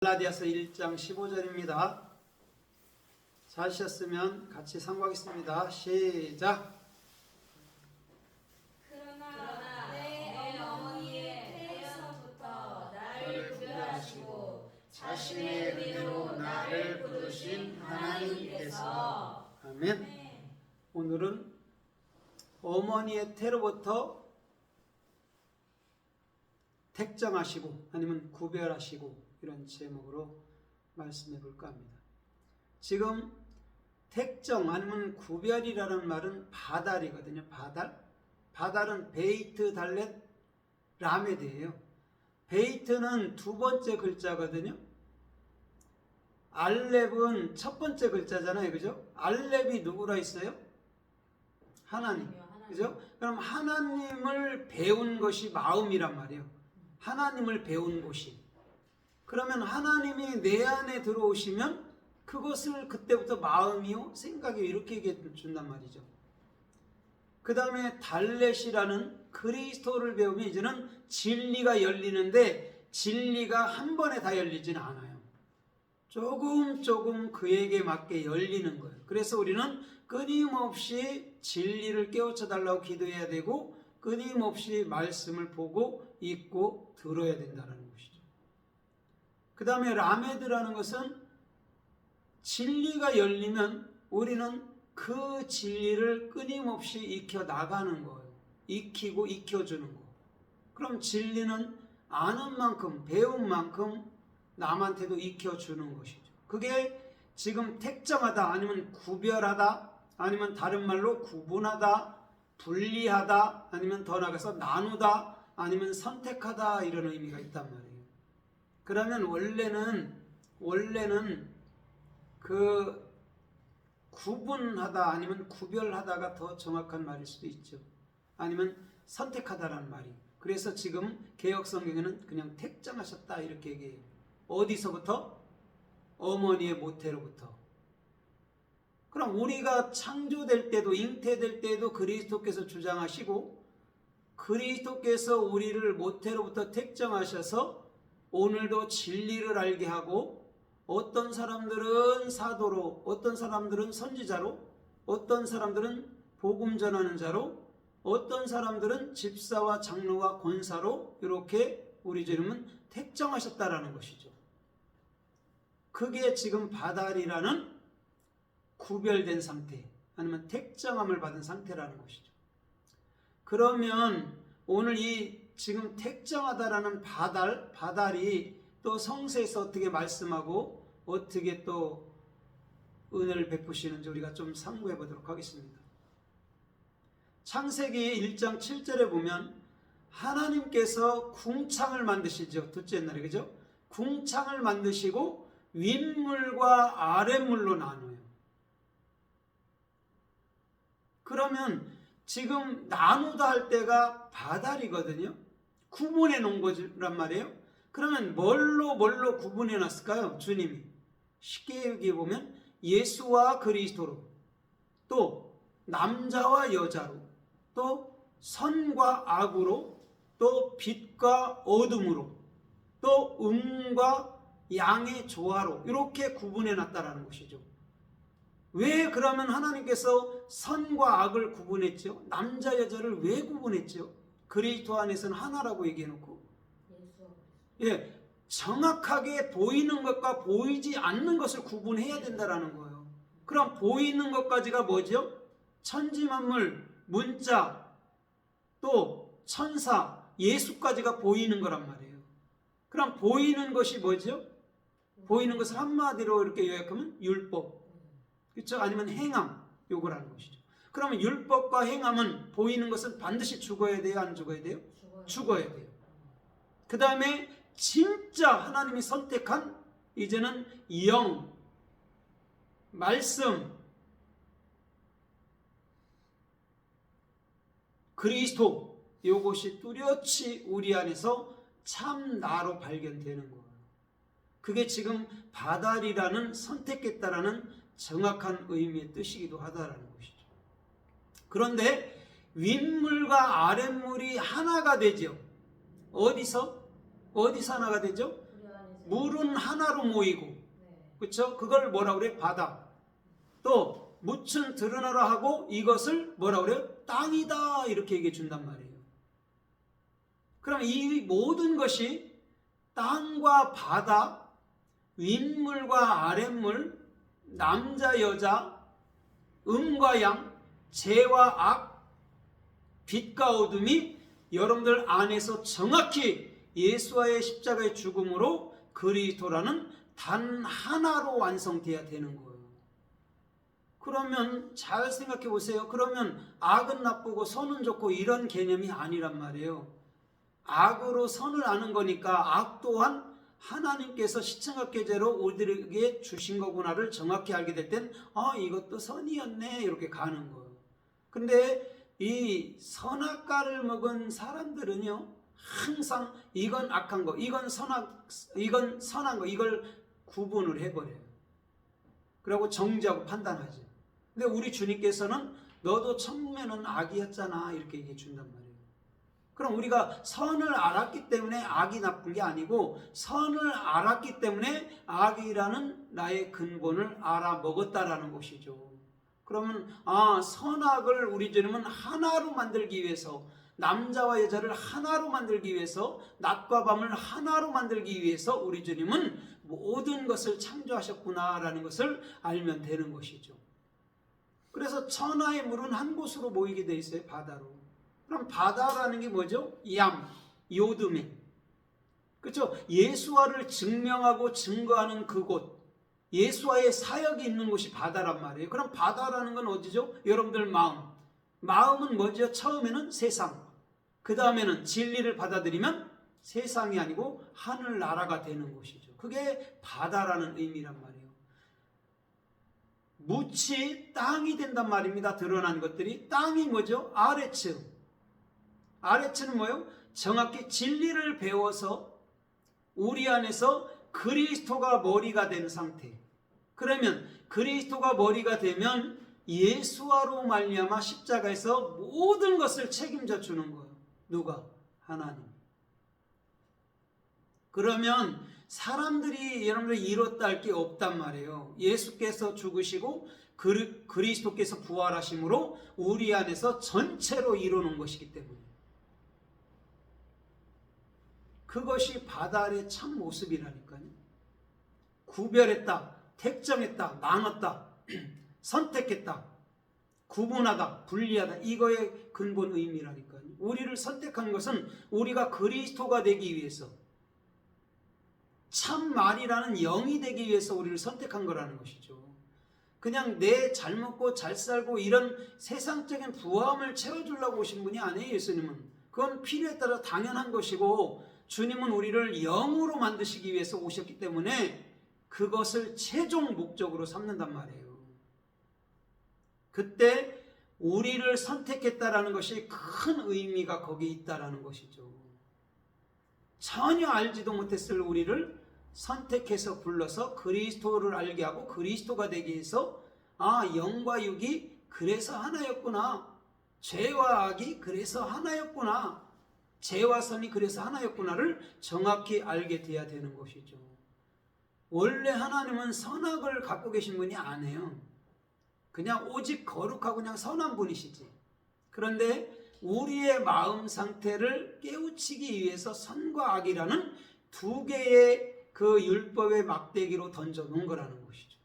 갈라디아서 1장 15절입니다. 찾으셨으면 같이 상고하겠습니다. 시작. 그러나 내 어머니의 태에서부터 나를 구별하시고 자신의 의로 나를 부르신 하나님께서. 아멘. 오늘은 어머니의 태로부터 택정하시고 아니면 구별하시고 이런 제목으로 말씀해 볼까 합니다. 지금 택정 아니면 구별이라는 말은 바달이거든요. 바달은 베이트, 달렛, 라메드예요. 베이트는 두 번째 글자거든요. 알렙은 첫 번째 글자잖아요. 그죠? 알렙이 누구라 했어요? 하나님. 그죠? 그럼 하나님을 배운 것이 마음이란 말이에요. 하나님을 배운 곳이. 그러면 하나님이 내 안에 들어오시면 그것을 그때부터 마음이요 생각이요 이렇게 얘기해 준단 말이죠. 그 다음에 달렛이라는 그리스도를 배우면 이제는 진리가 열리는데 진리가 한 번에 다 열리지는 않아요. 조금 그에게 맞게 열리는 거예요. 그래서 우리는 끊임없이 진리를 깨우쳐 달라고 기도해야 되고 끊임없이 말씀을 보고 읽고 들어야 된다는 것이죠. 그 다음에 라메드라는 것은 진리가 열리면 우리는 그 진리를 끊임없이 익혀 나가는 거예요. 익히고 익혀주는 거. 그럼 진리는 아는 만큼 배운 만큼 남한테도 익혀주는 것이죠. 그게 지금 택정하다 아니면 구별하다 아니면 다른 말로 구분하다 분리하다 아니면 더 나아가서 나누다 아니면 선택하다 이런 의미가 있단 말이에요. 그러면 원래는 그 구분하다 아니면 구별하다가 더 정확한 말일 수도 있죠. 아니면 선택하다라는 말이. 그래서 지금 개역 성경에는 그냥 택정하셨다 이렇게 얘기해요. 어디서부터? 어머니의 모태로부터. 그럼 우리가 창조될 때도 잉태될 때도 그리스도께서 주장하시고 그리스도께서 우리를 모태로부터 택정하셔서 오늘도 진리를 알게 하고 어떤 사람들은 사도로 어떤 사람들은 선지자로 어떤 사람들은 복음 전하는 자로 어떤 사람들은 집사와 장로와 권사로 이렇게 우리 주님은 택정하셨다라는 것이죠. 그게 지금 바달이라는 구별된 상태 아니면 택정함을 받은 상태라는 것이죠. 그러면 오늘 이 지금 택정하다라는 바달이 또 성서에서 어떻게 말씀하고 어떻게 또 은혜를 베푸시는지 우리가 좀 상고해 보도록 하겠습니다. 창세기 1장 7절에 보면 하나님께서 궁창을 만드시죠. 둘째 옛날에 그죠? 궁창을 만드시고 윗물과 아랫물로 나눠요. 그러면 지금 나누다 할 때가 바달이거든요. 구분해 놓은 거란 말이에요. 그러면 뭘로 구분해 놨을까요? 주님이 쉽게 얘기해 보면 예수와 그리스도로 또 남자와 여자로 또 선과 악으로 또 빛과 어둠으로 또 음과 양의 조화로 이렇게 구분해 놨다라는 것이죠. 왜 그러면 하나님께서 선과 악을 구분했죠? 남자 여자를 왜 구분했죠? 그리스도 안에서는 하나라고 얘기해놓고 정확하게 보이는 것과 보이지 않는 것을 구분해야 된다는 거예요. 그럼 보이는 것까지가 뭐죠? 천지만물, 문자, 또 천사, 예수까지가 보이는 거란 말이에요. 그럼 보이는 것이 뭐죠? 보이는 것을 한마디로 이렇게 요약하면 율법, 그렇죠? 아니면 행함, 요거라는 것이죠. 그러면 율법과 행함은 보이는 것은 반드시 죽어야 돼요? 안 죽어야 돼요? 죽어야 돼요. 그 다음에 진짜 하나님이 선택한 이제는 영, 말씀, 그리스도 요것이 뚜렷이 우리 안에서 참 나로 발견되는 거예요. 그게 지금 바달이라는 선택했다라는 정확한 의미의 뜻이기도 하다라는 것이죠. 그런데 윗물과 아랫물이 하나가 되죠. 어디서 하나가 되죠? 물은 하나로 모이고, 그렇죠? 그걸 뭐라 그래? 바다. 또 묻힌 드러나라 하고 이것을 뭐라 그래요? 땅이다 이렇게 얘기해 준단 말이에요. 그럼 이 모든 것이 땅과 바다, 윗물과 아랫물, 남자 여자, 음과 양, 죄와 악, 빛과 어둠이 여러분들 안에서 정확히 예수와의 십자가의 죽음으로 그리스도라는 단 하나로 완성돼야 되는 거예요. 그러면 잘 생각해 보세요. 그러면 악은 나쁘고 선은 좋고 이런 개념이 아니란 말이에요. 악으로 선을 아는 거니까 악 또한 하나님께서 시청각계제로 우리에게 주신 거구나를 정확히 알게 될 땐 이것도 선이었네 이렇게 가는 거예요. 근데 이 선악과를 먹은 사람들은요, 항상 이건 악한 거, 이건 선한 거, 이걸 구분을 해버려요. 그리고 정죄하고 판단하죠. 근데 우리 주님께서는 너도 처음에는 악이었잖아 이렇게 얘기해 준단 말이에요. 그럼 우리가 선을 알았기 때문에 악이 나쁜 게 아니고, 선을 알았기 때문에 악이라는 나의 근본을 알아먹었다라는 것이죠. 그러면 선악을 우리 주님은 하나로 만들기 위해서, 남자와 여자를 하나로 만들기 위해서, 낮과 밤을 하나로 만들기 위해서 우리 주님은 모든 것을 창조하셨구나라는 것을 알면 되는 것이죠. 그래서 천하의 물은 한 곳으로 모이게 돼 있어요. 바다로. 그럼 바다라는 게 뭐죠? 요드매. 그렇죠? 예수와를 증명하고 증거하는 그곳, 예수와의 사역이 있는 곳이 바다란 말이에요. 그럼 바다라는 건 어디죠? 여러분들 마음은 뭐죠? 처음에는 세상, 그 다음에는 진리를 받아들이면 세상이 아니고 하늘나라가 되는 곳이죠. 그게 바다라는 의미란 말이에요. 묻이 땅이 된단 말입니다. 드러난 것들이. 땅이 뭐죠? 아레츠. 아레츠는 뭐예요? 정확히 진리를 배워서 우리 안에서 그리스도가 머리가 된 상태. 그러면 그리스도가 머리가 되면 예수와로 말미암아 십자가에서 모든 것을 책임져 주는 거예요. 누가? 하나님. 그러면 사람들이 여러분들 이뤘다 할 게 없단 말이에요. 예수께서 죽으시고 그리스도께서 부활하심으로 우리 안에서 전체로 이루는 것이기 때문에, 그것이 바다의 참 모습이라니까요. 구별했다, 택정했다, 나눴다, 선택했다, 구분하다, 분리하다, 이거의 근본 의미라니까요. 우리를 선택한 것은 우리가 그리스도가 되기 위해서, 참 말이라는 영이 되기 위해서 우리를 선택한 거라는 것이죠. 그냥 내 잘 먹고 잘 살고 이런 세상적인 부함을 채워주려고 오신 분이 아니에요. 예수님은 그건 필요에 따라 당연한 것이고, 주님은 우리를 영으로 만드시기 위해서 오셨기 때문에 그것을 최종 목적으로 삼는단 말이에요. 그때 우리를 선택했다라는 것이 큰 의미가 거기에 있다라는 것이죠. 전혀 알지도 못했을 우리를 선택해서 불러서 그리스도를 알게 하고 그리스도가 되기 위해서, 영과 육이 그래서 하나였구나, 죄와 악이 그래서 하나였구나, 죄와 선이 그래서 하나였구나를 정확히 알게 돼야 되는 것이죠. 원래 하나님은 선악을 갖고 계신 분이 아니에요. 그냥 오직 거룩하고 그냥 선한 분이시지. 그런데 우리의 마음 상태를 깨우치기 위해서 선과 악이라는 두 개의 그 율법의 막대기로 던져놓은 거라는 것이죠.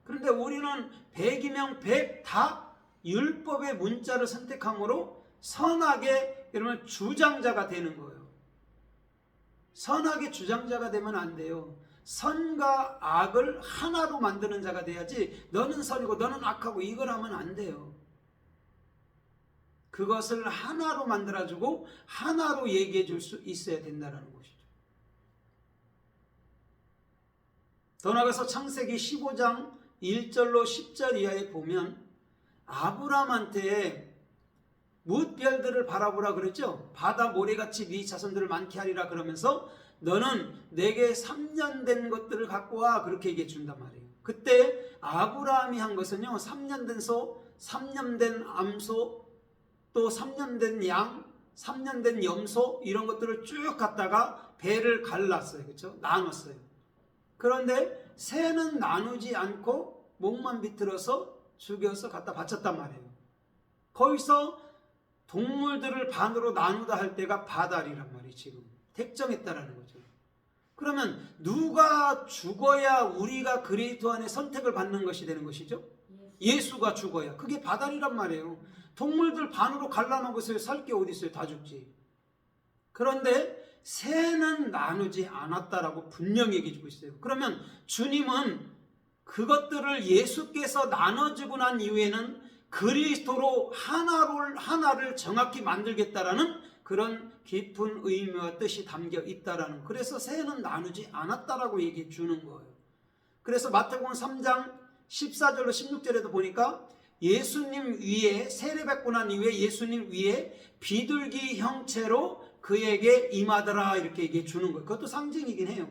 그런데 우리는 100이면 100 다 율법의 문자를 선택함으로 선악의 여러분 주장자가 되는 거예요. 선악의 주장자가 되면 안 돼요. 선과 악을 하나로 만드는 자가 돼야지, 너는 선이고 너는 악하고 이걸 하면 안 돼요. 그것을 하나로 만들어주고 하나로 얘기해 줄 수 있어야 된다는 것이죠. 더 나아가서 창세기 15장 1절로 10절 이하에 보면 아브라함한테 뭇별들을 바라보라 그랬죠. 바다 모래같이 네 자손들을 많게 하리라 그러면서 너는 내게 3년 된 것들을 갖고 와, 그렇게 얘기해 준단 말이에요. 그때 아브라함이 한 것은요, 3년 된 소, 3년 된 암소, 또 3년 된 양, 3년 된 염소, 이런 것들을 쭉 갖다가 배를 갈랐어요. 그렇죠? 나눴어요. 그런데 새는 나누지 않고 목만 비틀어서 죽여서 갖다 바쳤단 말이에요. 거기서 동물들을 반으로 나누다 할 때가 바달이란 말이 지금 택정했다라는 거죠. 그러면 누가 죽어야 우리가 그리스도 안에 선택을 받는 것이 되는 것이죠? 예수가 죽어야. 그게 바달이란 말이에요. 동물들 반으로 갈라놓고 있어요. 살 게 어디 있어요? 다 죽지. 그런데 새는 나누지 않았다라고 분명히 얘기해주고 있어요. 그러면 주님은 그것들을 예수께서 나눠주고 난 이후에는 그리스도로 하나를 정확히 만들겠다라는 그런 깊은 의미와 뜻이 담겨 있다라는. 그래서 새는 나누지 않았다라고 얘기해 주는 거예요. 그래서 마태복음 3장 14절로 16절에도 보니까 예수님 위에 세례 받고 난 이후에 예수님 위에 비둘기 형체로 그에게 임하더라 이렇게 얘기해 주는 거예요. 그것도 상징이긴 해요.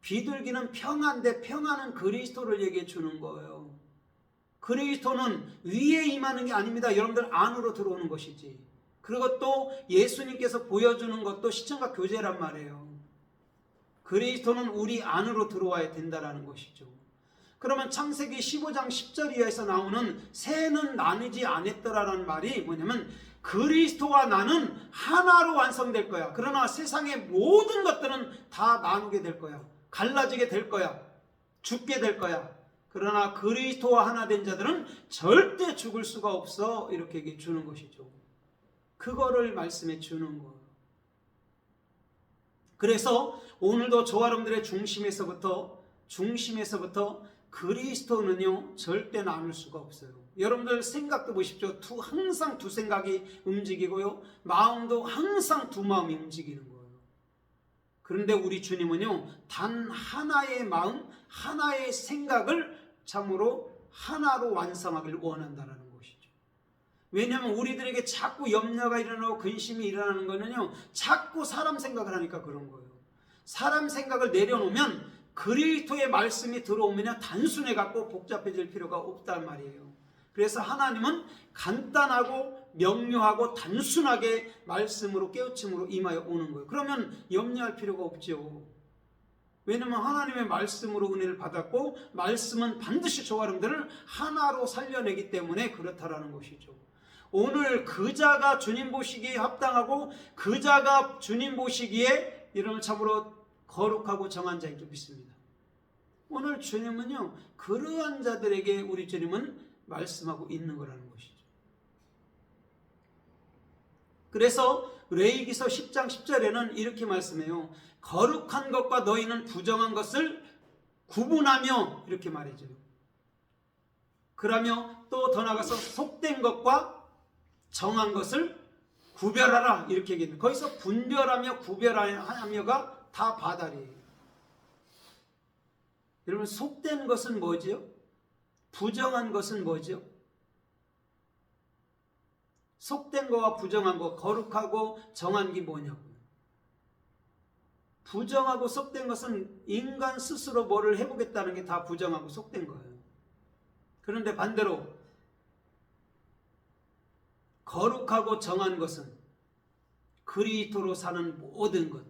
비둘기는 평안인데 평안은 그리스도를 얘기해 주는 거예요. 그리스도는 위에 임하는 게 아닙니다. 여러분들 안으로 들어오는 것이지. 그것도 예수님께서 보여주는 것도 시청과 교제란 말이에요. 그리스도는 우리 안으로 들어와야 된다라는 것이죠. 그러면 창세기 15장 10절 이하에서 나오는 새는 나누지 않았더라라는 말이 뭐냐면 그리스도와 나는 하나로 완성될 거야. 그러나 세상의 모든 것들은 다 나누게 될 거야. 갈라지게 될 거야. 죽게 될 거야. 그러나 그리스도와 하나 된 자들은 절대 죽을 수가 없어. 이렇게 얘기해 주는 것이죠. 그거를 말씀해 주는 거예요. 그래서 오늘도 저와 여러분들의 중심에서부터 그리스도는요 절대 나눌 수가 없어요. 여러분들 생각도 보십시오. 항상 두 생각이 움직이고요, 마음도 항상 두 마음이 움직이는 거예요. 그런데 우리 주님은요 단 하나의 마음, 하나의 생각을 참으로 하나로 완성하길 원한다는 것이죠. 왜냐하면 우리들에게 자꾸 염려가 일어나고 근심이 일어나는 거는요 자꾸 사람 생각을 하니까 그런 거예요. 사람 생각을 내려놓으면 그리스도의 말씀이 들어오면 단순해 갖고 복잡해질 필요가 없단 말이에요. 그래서 하나님은 간단하고 명료하고 단순하게 말씀으로 깨우침으로 임하여 오는 거예요. 그러면 염려할 필요가 없죠. 왜냐하면 하나님의 말씀으로 은혜를 받았고 말씀은 반드시 저와 여러분들을 하나로 살려내기 때문에 그렇다라는 것이죠. 오늘 그자가 주님 보시기에 합당하고 그자가 주님 보시기에 이름을 참으로 거룩하고 정한 자인 줄 믿습니다. 오늘 주님은요 그러한 자들에게 우리 주님은 말씀하고 있는 거라는 것이죠. 그래서 레위기서 10장 10절에는 이렇게 말씀해요. 거룩한 것과 너희는 부정한 것을 구분하며 이렇게 말해줘요. 그러며 또 더 나아가서 속된 것과 정한 것을 구별하라 이렇게 얘기합니다. 거기서 분별하며 구별하며가 다 바달이에요. 여러분 속된 것은 뭐죠? 부정한 것은 뭐죠? 속된 거와 부정한 거, 거룩하고 정한 게 뭐냐고요. 부정하고 속된 것은 인간 스스로 뭐를 해보겠다는 게 다 부정하고 속된 거예요. 그런데 반대로 거룩하고 정한 것은 그리스도로 사는 모든 것.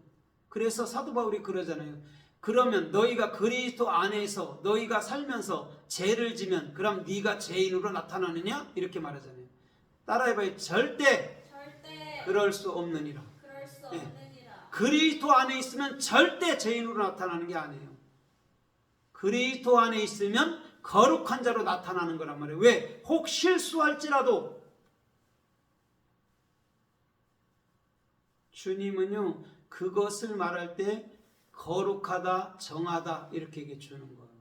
그래서 사도 바울이 그러잖아요. 그러면 너희가 그리스도 안에서 너희가 살면서 죄를 지면 그럼 네가 죄인으로 나타나느냐? 이렇게 말하잖아요. 따라해봐요. 절대 그럴 수 없느니라. 그리스도 안에 있으면 절대 죄인으로 나타나는 게 아니에요. 그리스도 안에 있으면 거룩한 자로 나타나는 거란 말이에요. 왜? 혹 실수할지라도 주님은요 그것을 말할 때 거룩하다, 정하다 이렇게 얘기해 주는 거예요.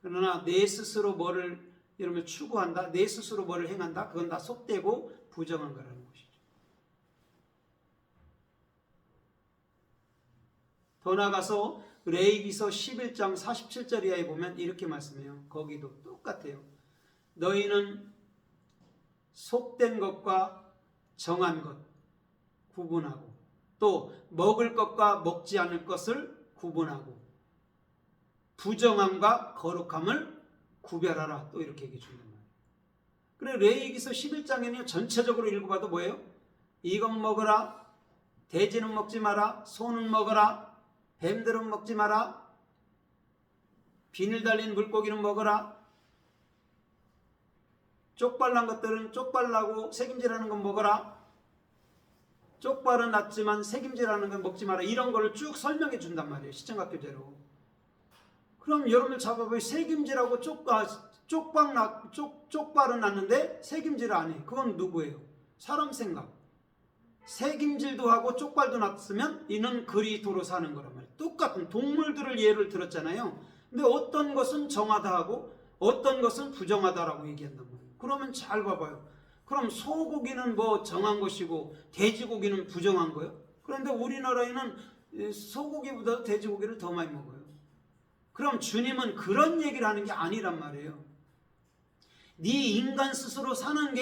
그러나 내 스스로 뭐를 여러분 추구한다, 내 스스로 뭐를 행한다, 그건 다 속되고 부정한 거라는 것이죠. 더 나아가서 레위기서 11장 47절 이하에 보면 이렇게 말씀해요. 거기도 똑같아요. 너희는 속된 것과 정한 것 구분하고 또 먹을 것과 먹지 않을 것을 구분하고 부정함과 거룩함을 구별하라. 또 이렇게 얘기해 준단 말이에요. 그래 레위기서 11장에는 전체적으로 읽어봐도 뭐예요? 이것 먹으라, 돼지는 먹지 마라, 소는 먹어라, 뱀들은 먹지 마라, 비늘 달린 물고기는 먹어라, 쪽발난 것들은 쪽발나고 새김질하는 건 먹어라, 쪽발은 낫지만 새김질하는 건 먹지 마라, 이런 거를 쭉 설명해 준단 말이에요. 시청각 교재로. 그럼 여러분들 잡아봐요. 새김질하고 쪽발은 낫는데 새김질 안 해. 그건 누구예요? 사람 생각. 새김질도 하고 쪽발도 낫으면 이는 그리스도로 사는 거란 말이에요. 똑같은 동물들을 예를 들었잖아요. 근데 어떤 것은 정하다 하고 어떤 것은 부정하다라고 얘기한단 말이에요. 그러면 잘 봐봐요. 그럼 소고기는 뭐 정한 것이고 돼지고기는 부정한 거예요? 그런데 우리나라에는 소고기보다 돼지고기를 더 많이 먹어요. 그럼 주님은 그런 얘기를 하는 게 아니란 말이에요. 네 인간 스스로 사는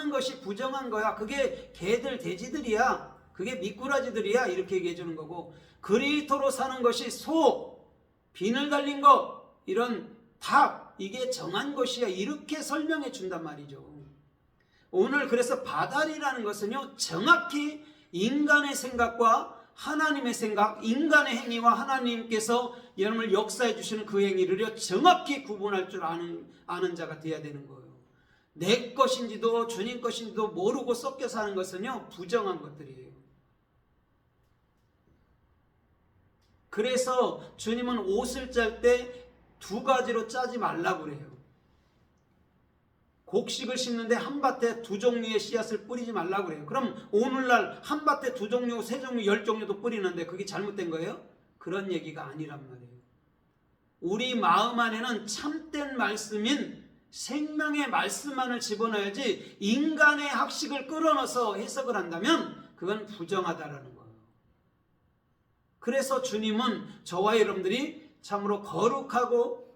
것이 부정한 거야. 그게 개들 돼지들이야. 그게 미꾸라지들이야. 이렇게 얘기해 주는 거고, 그리스도로 사는 것이 소, 비늘 달린 거, 이런 닭, 이게 정한 것이야. 이렇게 설명해 준단 말이죠. 오늘 그래서 바다리라는 것은요, 정확히 인간의 생각과 하나님의 생각, 인간의 행위와 하나님께서 여러분을 역사해 주시는 그 행위를 정확히 구분할 줄 아는 자가 되어야 되는 거예요. 내 것인지도 주님 것인지도 모르고 섞여 사는 것은요, 부정한 것들이에요. 그래서 주님은 옷을 짤 때 두 가지로 짜지 말라고 그래요. 곡식을 심는데 한 밭에 두 종류의 씨앗을 뿌리지 말라고 그래요. 그럼 오늘날 한 밭에 두 종류, 세 종류, 10종류도 뿌리는데 그게 잘못된 거예요? 그런 얘기가 아니란 말이에요. 우리 마음 안에는 참된 말씀인 생명의 말씀만을 집어넣어야지, 인간의 학식을 끌어넣어서 해석을 한다면 그건 부정하다라는 거예요. 그래서 주님은 저와 여러분들이 참으로 거룩하고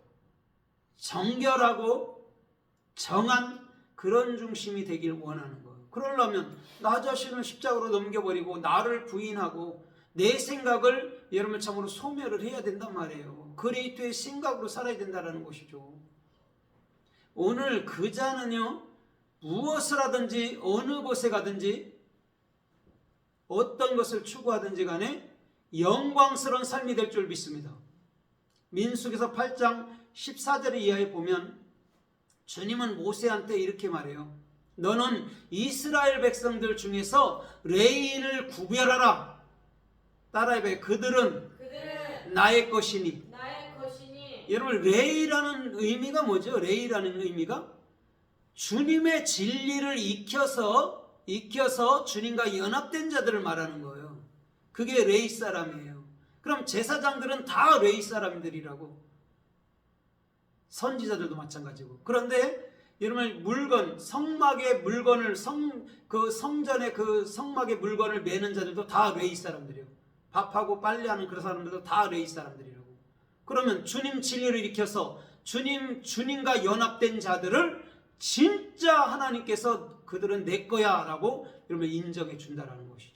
정결하고 정한 그런 중심이 되길 원하는 거예요. 그러려면 나 자신을 십자가로 넘겨버리고 나를 부인하고 내 생각을 여러분 참으로 소멸을 해야 된단 말이에요. 그리스도의 생각으로 살아야 된다는 것이죠. 오늘 그 자는요, 무엇을 하든지 어느 곳에 가든지 어떤 것을 추구하든지 간에 영광스러운 삶이 될 줄 믿습니다. 민수기서 8장 14절 이하에 보면 주님은 모세한테 이렇게 말해요. 너는 이스라엘 백성들 중에서 레위인을 구별하라. 따라해봐요. 그들은 나의 것이니. 여러분, 레위라는 의미가 뭐죠? 레위라는 의미가 주님의 진리를 익혀서 주님과 연합된 자들을 말하는 거예요. 그게 레위 사람이에요. 그럼 제사장들은 다 레위 사람들이라고. 선지자들도 마찬가지고. 그런데 여러분, 성막의 물건을 성전의 그 성막의 물건을 매는 자들도 다 레위 사람들이에요. 밥하고 빨래하는 그런 사람들도 다 레위 사람들이라고. 그러면 주님 진리를 익혀서 주님과 연합된 자들을 진짜 하나님께서 그들은 내 거야 라고 여러분 인정해 준다라는 것이죠.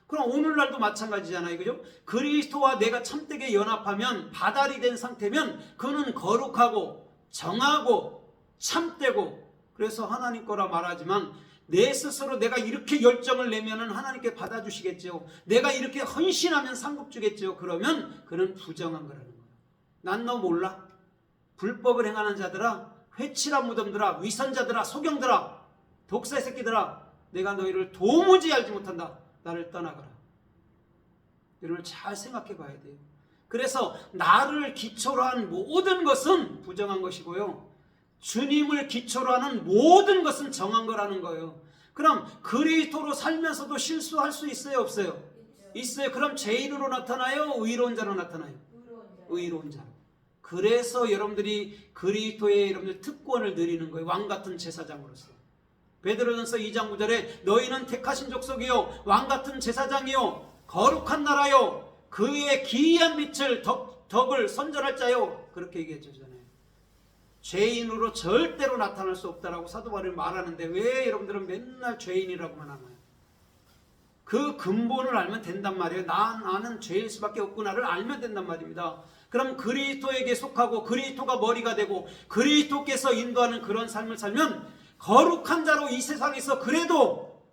그럼 오늘날도 마찬가지잖아요. 그죠? 그리스도와 내가 참되게 연합하면, 바달이 된 상태면 그는 거룩하고 정하고 참되고, 그래서 하나님 거라 말하지만 내 스스로 내가 이렇게 열정을 내면은 하나님께 받아주시겠죠. 내가 이렇게 헌신하면 상급 주겠죠. 그러면 그는 부정한 거라는 거예요. 난 너 몰라? 불법을 행하는 자들아, 회칠한 무덤들아, 위선자들아, 소경들아, 독사의 새끼들아, 내가 너희를 도무지 알지 못한다. 나를 떠나가라. 여러분 잘 생각해 봐야 돼요. 그래서 나를 기초로 한 모든 것은 부정한 것이고요, 주님을 기초로 하는 모든 것은 정한 거라는 거예요. 그럼 그리스도로 살면서도 실수할 수 있어요, 없어요? 있어요. 그럼 죄인으로 나타나요, 의로운 자로 나타나요? 의로운 자로. 그래서 여러분들이 그리스도의 여러분들 특권을 누리는 거예요. 왕같은 제사장으로서. 베드로전서 2장 9절에 너희는 택하신 족속이요 왕같은 제사장이요 거룩한 나라요 그의 기이한 빛을 덕을 선전할 자요, 그렇게 얘기해 주잖아요. 죄인으로 절대로 나타날 수 없다라고 사도 바울이 말하는데 왜 여러분들은 맨날 죄인이라고만 하나요? 그 근본을 알면 된단 말이에요. 나는 죄일 수밖에 없구나를 알면 된단 말입니다. 그럼 그리스도에게 속하고 그리스도가 머리가 되고 그리스도께서 인도하는 그런 삶을 살면 거룩한 자로 이 세상에서 그래도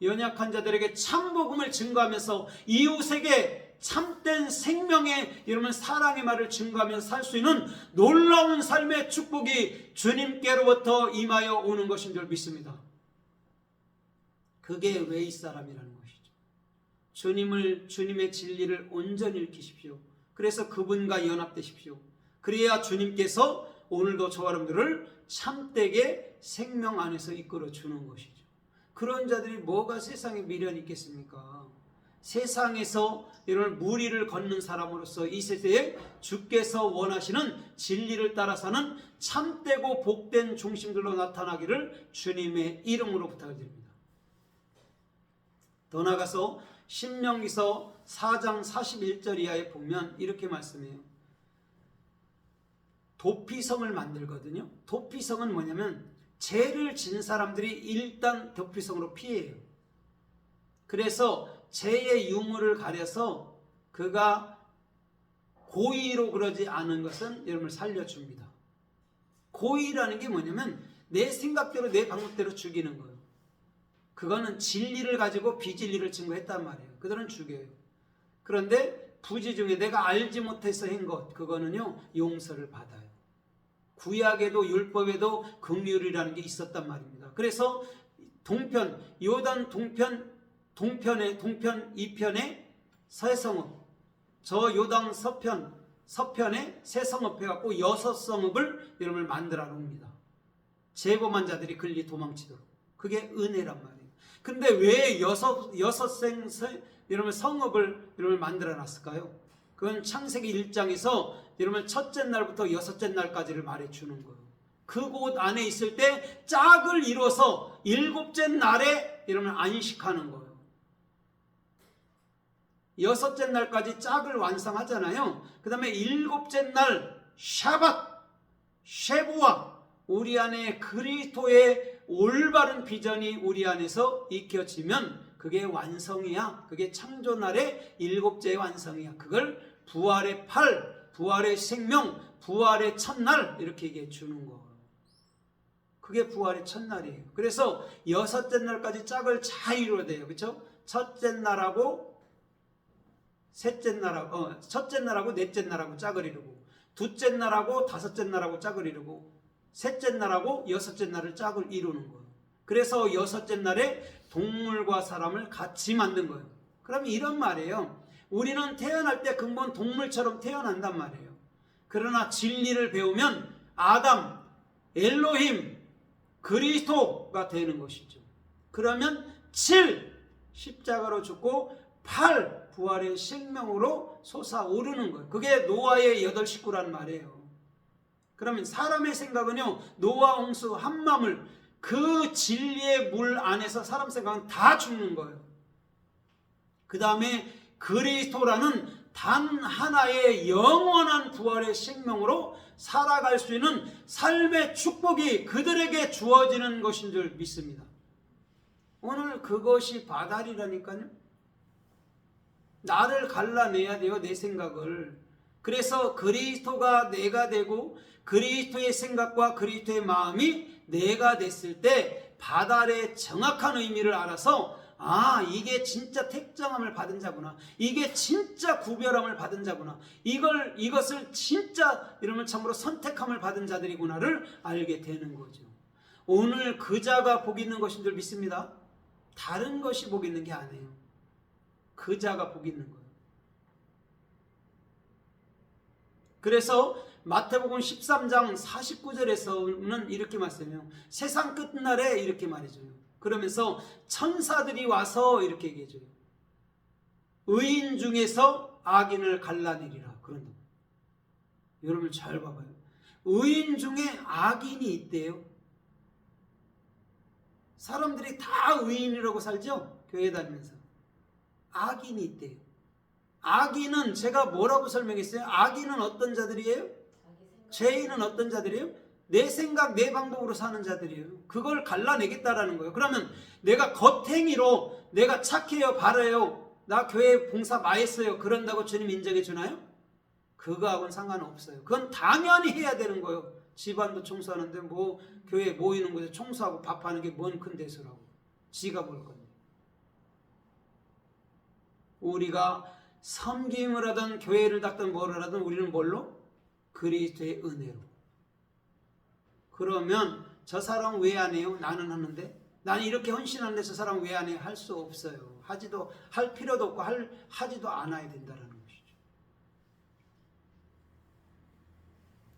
연약한 자들에게 참 복음을 증거하면서 이웃에게 참된 생명의 여러분 사랑의 말을 증거하면서 살 수 있는 놀라운 삶의 축복이 주님께로부터 임하여 오는 것인 줄 믿습니다. 그게 왜 이 사람이라는 것이죠. 주님의 진리를 온전히 익히십시오. 그래서 그분과 연합되십시오. 그래야 주님께서 오늘도 저와 여러분들을 참되게 생명 안에서 이끌어 주는 것이죠. 그런 자들이 뭐가 세상에 미련이 있겠습니까? 세상에서 이런 무리를 걷는 사람으로서 이 세대에 주께서 원하시는 진리를 따라 사는 참되고 복된 중심들로 나타나기를 주님의 이름으로 부탁드립니다. 더 나아가서 신명기서 4장 41절 이하에 보면 이렇게 말씀해요. 도피성을 만들거든요. 도피성은 뭐냐면 죄를 진 사람들이 일단 도피성으로 피해요. 그래서 죄의 유무를 가려서 그가 고의로 그러지 않은 것은 여러분을 살려줍니다. 고의라는 게 뭐냐면 내 생각대로 내 방법대로 죽이는 거예요. 그거는 진리를 가지고 비진리를 증거했단 말이에요. 그들은 죽여요. 그런데 부지 중에 내가 알지 못해서 한 것, 그거는요 용서를 받아요. 구약에도 율법에도 긍휼이라는 게 있었단 말입니다. 그래서 동편, 요단 동편 2편에 세성읍, 저 요단 서편에 세성읍 해갖고 6성읍을 여러분을 만들어 놓습니다. 재범한 자들이 글리 도망치도록. 그게 은혜란 말이에요. 근데 왜 여러분 성읍을 여러분 만들어 놨을까요? 그건 창세기 1장에서 여러분 첫째 날부터 여섯째 날까지를 말해주는 거예요. 그곳 안에 있을 때 짝을 이뤄서 일곱째 날에 여러분 안식하는 거예요. 여섯째 날까지 짝을 완성하잖아요. 그 다음에 일곱째 날 샤밧, 쉐부아, 우리 안에 그리스도의 올바른 비전이 우리 안에서 익혀지면 그게 완성이야. 그게 창조날의 일곱째의 완성이야. 그걸 부활의 팔, 부활의 생명, 부활의 첫날 이렇게 얘기해 주는 거예요. 그게 부활의 첫날이에요. 그래서 여섯째 날까지 짝을 잘 이루어야 돼요. 그렇죠? 첫째 날하고 셋째 날하고 넷째 날하고 짝을 이루고, 둘째 날하고 다섯째 날하고 짝을 이루고, 셋째 날하고 여섯째 날을 짝을 이루는 거예요. 그래서 여섯째 날에 동물과 사람을 같이 만든 거예요. 그럼 이런 말이에요. 우리는 태어날 때 근본 동물처럼 태어난단 말이에요. 그러나 진리를 배우면 아담, 엘로힘, 그리스도가 되는 것이죠. 그러면 7, 십자가로 죽고 8, 부활의 생명으로 솟아오르는 거예요. 그게 노아의 8식구란 말이에요. 그러면 사람의 생각은요, 노아 홍수 한맘을 그 진리의 물 안에서 사람 생각은 다 죽는 거예요. 그 다음에 그리스도라는 단 하나의 영원한 부활의 생명으로 살아갈 수 있는 삶의 축복이 그들에게 주어지는 것인 줄 믿습니다. 오늘 그것이 바달이라니까요. 나를 갈라내야 돼요, 내 생각을. 그래서 그리스도가 내가 되고 그리스도의 생각과 그리스도의 마음이 내가 됐을 때 바달의 정확한 의미를 알아서, 아, 이게 진짜 택정함을 받은 자구나, 이게 진짜 구별함을 받은 자구나, 이것을 진짜 이러면 참으로 선택함을 받은 자들이구나를 알게 되는 거죠. 오늘 그 자가 복 있는 것인 줄 믿습니다. 다른 것이 복 있는 게 아니에요. 그 자가 복 있는 거예요. 그래서 마태복음 13장 49절에서는 이렇게 말씀해요. 세상 끝날에 이렇게 말해줘요. 그러면서 천사들이 와서 이렇게 얘기해줘요. 의인 중에서 악인을 갈라내리라. 그런다. 여러분 잘 봐봐요. 의인 중에 악인이 있대요. 사람들이 다 의인이라고 살죠? 교회 다니면서. 악인이 있대요. 악인은 제가 뭐라고 설명했어요? 악인은 어떤 자들이에요? 죄인은 어떤 자들이에요? 내 생각, 내 방법으로 사는 자들이에요. 그걸 갈라내겠다라는 거예요. 그러면 내가 겉행위로 내가 착해요, 바라요, 나 교회 봉사 많이 했어요, 그런다고 주님 인정해 주나요? 그거하고는 상관없어요. 그건 당연히 해야 되는 거예요. 집안도 청소하는데 뭐 교회 모이는 곳에 청소하고 밥하는 게 뭔 큰 대수라고. 지가 볼 건데. 우리가 섬김을 하든 교회를 닦든 뭐를 하든 우리는 뭘로? 그리스도의 은혜로. 그러면 저 사람 왜 안 해요? 나는 하는데. 나는 이렇게 헌신하는데 저 사람 왜 안 해요? 할 수 없어요. 할 필요도 없고 하지도 않아야 된다는 것이죠.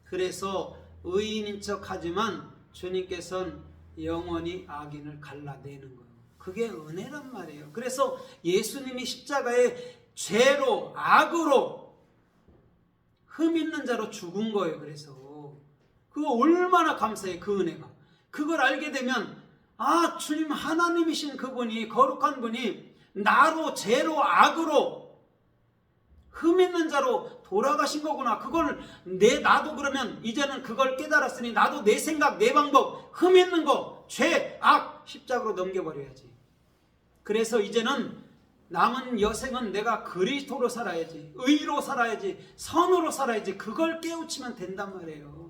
그래서 의인인 척 하지만 주님께서는 영원히 악인을 갈라내는 거예요. 그게 은혜란 말이에요. 그래서 예수님이 십자가에 죄로, 악으로, 흠 있는 자로 죽은 거예요. 그래서 그거 얼마나 감사해요. 그 은혜가. 그걸 알게 되면 아, 주님 하나님이신 그분이, 거룩한 분이 나로, 죄로, 악으로, 흠 있는 자로 돌아가신 거구나. 그걸 나도 그러면 이제는 그걸 깨달았으니 나도 내 생각, 내 방법, 흠 있는 거, 죄, 악 십자가로 넘겨버려야지. 그래서 이제는 남은 여생은 내가 그리스도로 살아야지, 의로 살아야지, 선으로 살아야지. 그걸 깨우치면 된단 말이에요.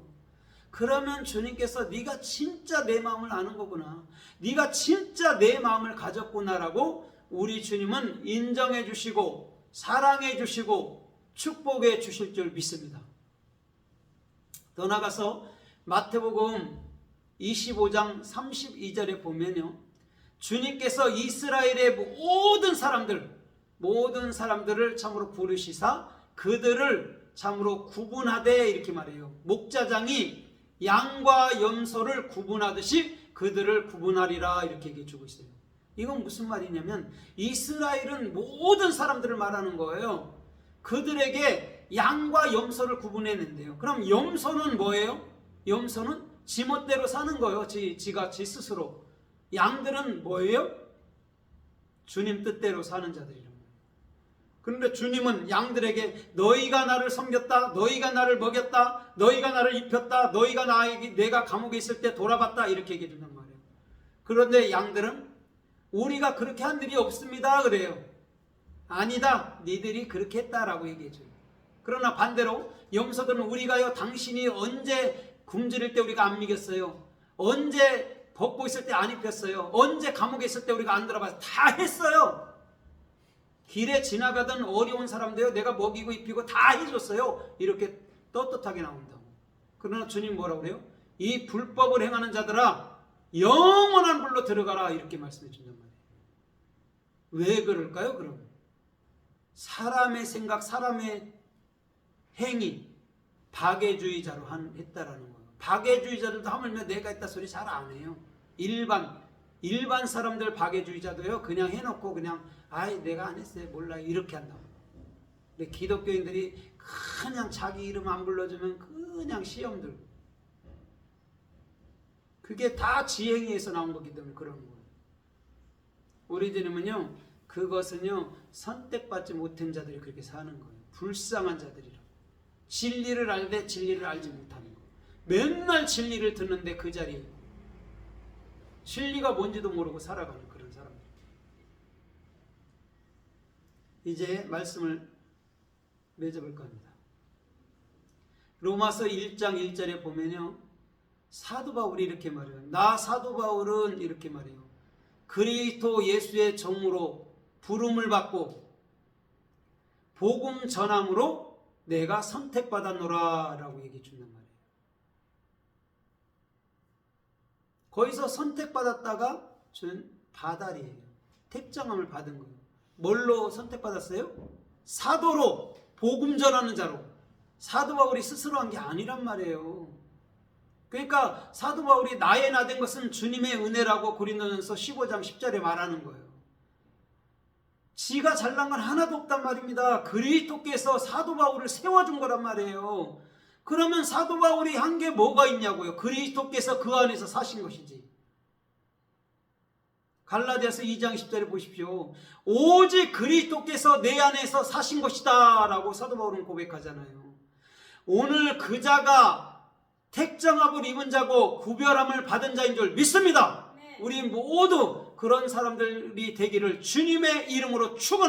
그러면 주님께서 네가 진짜 내 마음을 아는 거구나, 네가 진짜 내 마음을 가졌구나라고 우리 주님은 인정해 주시고 사랑해 주시고 축복해 주실 줄 믿습니다. 더 나아가서 마태복음 25장 32절에 보면요, 주님께서 이스라엘의 모든 사람들을 참으로 부르시사 그들을 참으로 구분하되 이렇게 말해요. 목자장이 양과 염소를 구분하듯이 그들을 구분하리라 이렇게 얘기해 주고 있어요. 이건 무슨 말이냐면 이스라엘은 모든 사람들을 말하는 거예요. 그들에게 양과 염소를 구분했는데요. 그럼 염소는 뭐예요? 염소는 지멋대로 사는 거예요. 지 스스로. 양들은 뭐예요? 주님 뜻대로 사는 자들이란 말이에요. 그런데 주님은 양들에게 너희가 나를 섬겼다, 너희가 나를 먹였다, 너희가 나를 입혔다, 내가 감옥에 있을 때 돌아봤다 이렇게 얘기해 준단 말이에요. 그런데 양들은 우리가 그렇게 한 일이 없습니다 그래요. 아니다, 니들이 그렇게 했다라고 얘기해 줘요. 그러나 반대로 염소들은 우리가요, 당신이 언제 굶주릴 때 우리가 안 먹였어요, 언제 벗고 있을 때 안 입혔어요, 언제 감옥에 있을 때 우리가 안 들어봤어요, 다 했어요. 길에 지나가던 어려운 사람들요 내가 먹이고 입히고 다 해줬어요. 이렇게 떳떳하게 나온다고. 그러나 주님 뭐라고 그래요? 이 불법을 행하는 자들아 영원한 불로 들어가라 이렇게 말씀해 준단 말이에요. 왜 그럴까요? 그럼 사람의 생각, 사람의 행위, 박애주의자로 했다라는 거예요. 박애주의자들도 하물며 내가 했다 소리 잘 안 해요. 일반 사람들 박애주의자도요 그냥 해놓고 그냥 아이 내가 안 했어요, 몰라요 이렇게 한다고. 근데 기독교인들이 그냥 자기 이름 안 불러주면 그냥 시험 들고, 그게 다 지행위에서 나온 거기 때문에 그런 거예요. 우리 주님은요 그것은요 선택받지 못한 자들이 그렇게 사는 거예요. 불쌍한 자들이라고. 진리를 알되 진리를 알지 못하는 거예요. 맨날 진리를 듣는데 그 자리에 진리가 뭔지도 모르고 살아가는 그런 사람들. 이제 말씀을 맺어볼까 합니다. 로마서 1장 1절에 보면요 사도 바울이 이렇게 말해요. 나 사도 바울은 이렇게 말해요. 그리스도 예수의 종으로 부름을 받고 복음 전함으로 내가 선택받았노라 라고 얘기해 준단 말이에요. 거기서 선택받았다가 준 바달이에요. 택정함을 받은 거예요. 뭘로 선택받았어요? 사도로, 복음 전하는 자로. 사도 바울이 스스로 한 게 아니란 말이에요. 그러니까 사도 바울이 나의 나 된 것은 주님의 은혜라고 고린도전서 15장 10절에 말하는 거예요. 지가 잘난 건 하나도 없단 말입니다. 그리스도께서 사도 바울을 세워준 거란 말이에요. 그러면 사도 바울이 한 게 뭐가 있냐고요? 그리스도께서 그 안에서 사신 것이지. 갈라디아서 2장 10절에 보십시오. 오직 그리스도께서 내 안에서 사신 것이다 라고 사도 바울은 고백하잖아요. 오늘 그 자가 택정함을 입은 자고 구별함을 받은 자인 줄 믿습니다. 우리 모두 그런 사람들이 되기를 주님의 이름으로 축원합니다.